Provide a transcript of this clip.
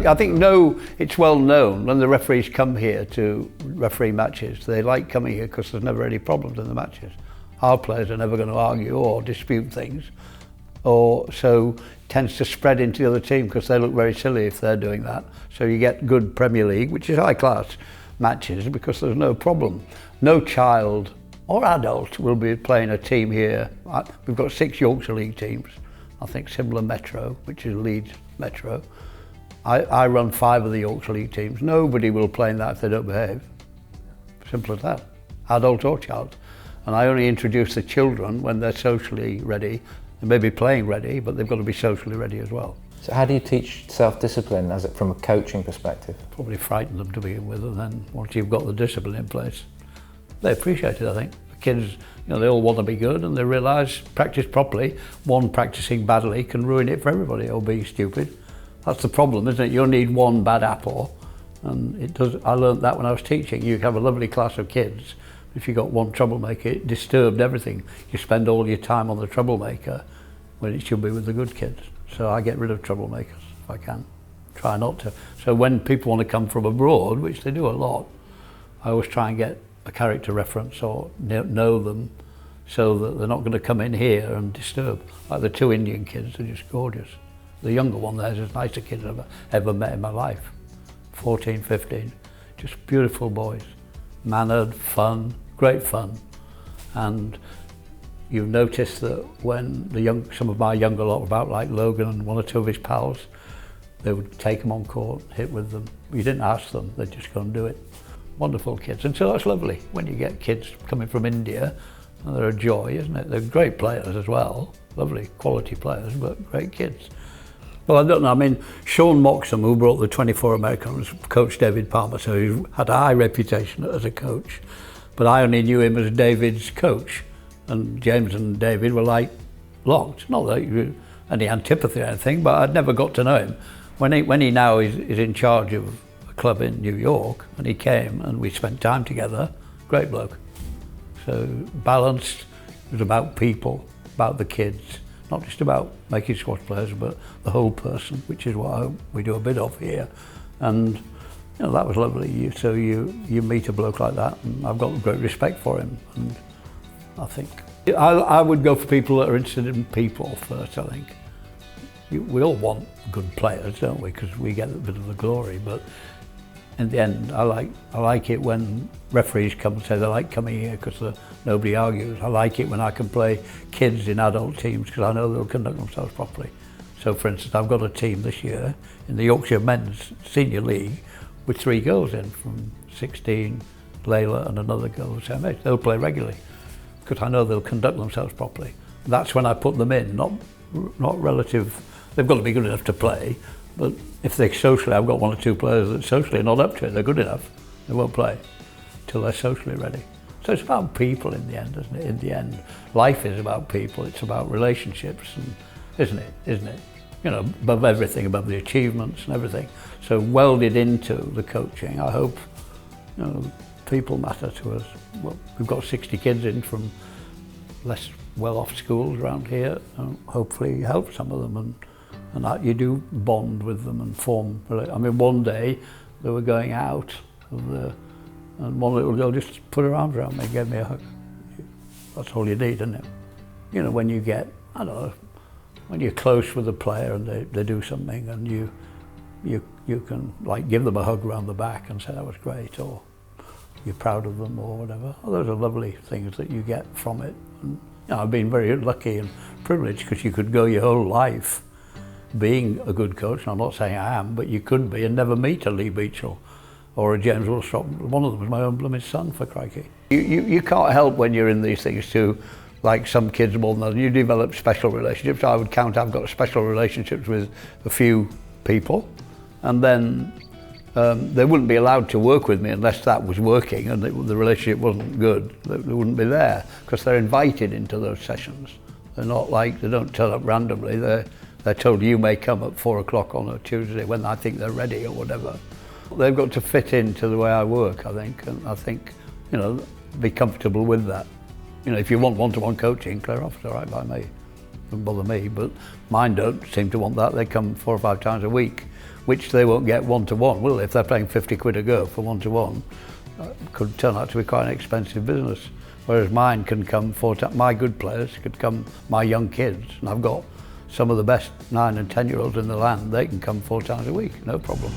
I think it's well known when the referees come here to referee matches, they like coming here because there's never any problems in the matches. Our players are never going to argue or dispute things, or so tends to spread into the other team because they look very silly if they're doing that. So you get good Premier League, which is high class matches, because there's no problem. No child or adult will be playing a team here. We've got 6 Yorkshire League teams, I think similar Metro, which is Leeds Metro. I run 5 of the Yorkshire League teams. Nobody will play in that if they don't behave. Simple as that, adult or child. And I only introduce the children when they're socially ready. They may be playing ready, but they've got to be socially ready as well. So how do you teach self-discipline from a coaching perspective? Probably frighten them to begin with, and then once you've got the discipline in place, they appreciate it, I think. The kids, they all want to be good, and they realise practice properly. One practising badly can ruin it for everybody, or be stupid. That's the problem, isn't it? You'll need one bad apple, and it does. I learned that when I was teaching. You have a lovely class of kids. If you got one troublemaker, it disturbed everything. You spend all your time on the troublemaker when it should be with the good kids. So I get rid of troublemakers if I can. Try not to. So when people want to come from abroad, which they do a lot, I always try and get a character reference or know them so that they're not going to come in here and disturb. Like the 2 Indian kids are just gorgeous. The younger one there is the nicest kid I've ever met in my life. 14, 15, just beautiful boys. Mannered, fun, great fun. And you've noticed that when some of my younger lot, about like Logan and 1 or 2 of his pals, they would take them on court, hit with them. You didn't ask them, they'd just go and do it. Wonderful kids, and so that's lovely when you get kids coming from India, and they're a joy, isn't it? They're great players as well, lovely quality players, but great kids. Well, I don't know, I mean, Sean Moxham, who brought the 24 Americans, coached David Palmer, so he had a high reputation as a coach, but I only knew him as David's coach, and James and David were like locked. Not that you any antipathy or anything, but I'd never got to know him. When he now is in charge of a club in New York, and he came and we spent time together, great bloke. So balanced, it was about people, about the kids, not just about making squash players, but the whole person, which is what I hope we do a bit of here. And that was lovely. You meet a bloke like that, and I've got great respect for him. And I think I would go for people that are interested in people first, I think. We all want good players, don't we? Because we get a bit of the glory. But in the end, I like it when referees come and say they like coming here because nobody argues. I like it when I can play kids in adult teams because I know they'll conduct themselves properly. So, for instance, I've got a team this year in the Yorkshire Men's Senior League with 3 girls in from 16, Layla and another girl the same age. They'll play regularly because I know they'll conduct themselves properly. That's when I put them in, not relative. They've got to be good enough to play, but if they're socially, I've got 1 or 2 players that socially are not up to it, they're good enough, they won't play till they're socially ready. So it's about people in the end, isn't it? In the end, life is about people, it's about relationships, and isn't it? Above everything, above the achievements and everything. So welded into the coaching, I hope, people matter to us. Well, we've got 60 kids in from less well-off schools around here, and hopefully help some of them, and that you do bond with them and form. I mean, one day they were going out and one little girl just put her arms around me and gave me a hug. That's all you need, isn't it? When you get, I don't know, when you're close with a player and they do something and you can like give them a hug around the back and say that was great, or you're proud of them or whatever. Those are lovely things that you get from it. And, I've been very lucky and privileged because you could go your whole life being a good coach. I'm not saying I am, but you could be and never meet a Lee Beachell or a James Willstrop. One of them was my own blooming son, for crikey. You can't help when you're in these things to, like some kids more than others, you develop special relationships. I would count I've got special relationships with a few people, and then they wouldn't be allowed to work with me unless that was working and the relationship wasn't good. They wouldn't be there because they're invited into those sessions. They're not like, they don't turn up randomly. They're told you may come at 4 o'clock on a Tuesday when I think they're ready or whatever. They've got to fit into the way I work, I think, and I think, be comfortable with that. If you want one-to-one coaching, clear off, it's all right by me. Doesn't bother me, but mine don't seem to want that. They come 4 or 5 times a week which they won't get one-to-one, will they? If they're paying 50 quid a go for one-to-one, could turn out to be quite an expensive business. Whereas mine can come 4 times, my good players could come, my young kids, and I've got some of the best 9 and 10-year-olds in the land, they can come 4 times a week, no problem.